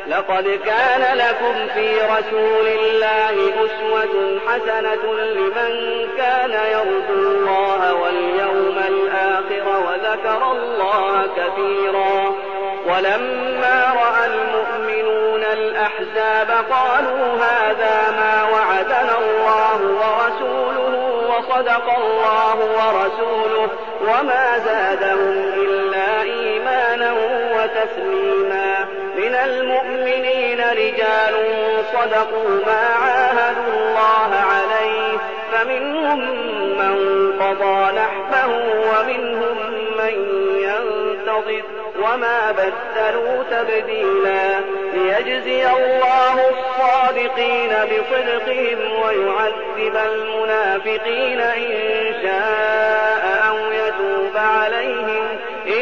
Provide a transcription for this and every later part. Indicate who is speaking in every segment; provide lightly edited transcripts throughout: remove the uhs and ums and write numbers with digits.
Speaker 1: لقد كان لكم في رسول الله أسوة حسنة لمن كان يرجو الله واليوم الآخر وذكر الله كثيرا. ولما رأى المؤمنون الأحزاب قالوا هذا ما وعدنا الله ورسوله وصدق الله ورسوله وما زادهم إلا إيمانا وتسليما. من المؤمنين رجال صدقوا ما عاهدوا الله عليه فمنهم من قضى نحبه ومنهم من ينتظر وما بدلوا تبديلا. ليجزي الله الصادقين بصدقهم ويعذب المنافقين إن شاء أو يتوب عليهم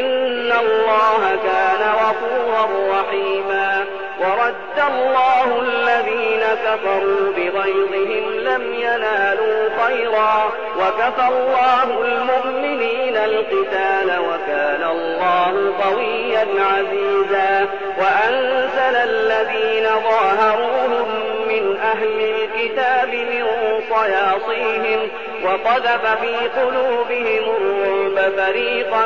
Speaker 1: إن الله كان غفورا رحيما. ورد الله الذين كفروا بغيظهم لم ينالوا خيرا وكفى الله المؤمنين القتال وكان الله قويا عزيزا. وأنزل الذين ظاهروهم من أهل الكتاب من صياصيهم وقذف في قلوبهم الرعب فريقا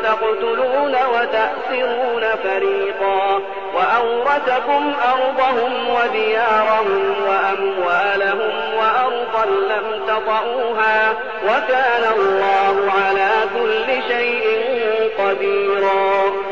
Speaker 1: تقتلون وتأسرون فريقا وأورثكم أرضهم وديارهم وأموالهم وأرضا لم تطئوها وكان الله على كل شيء قديرا.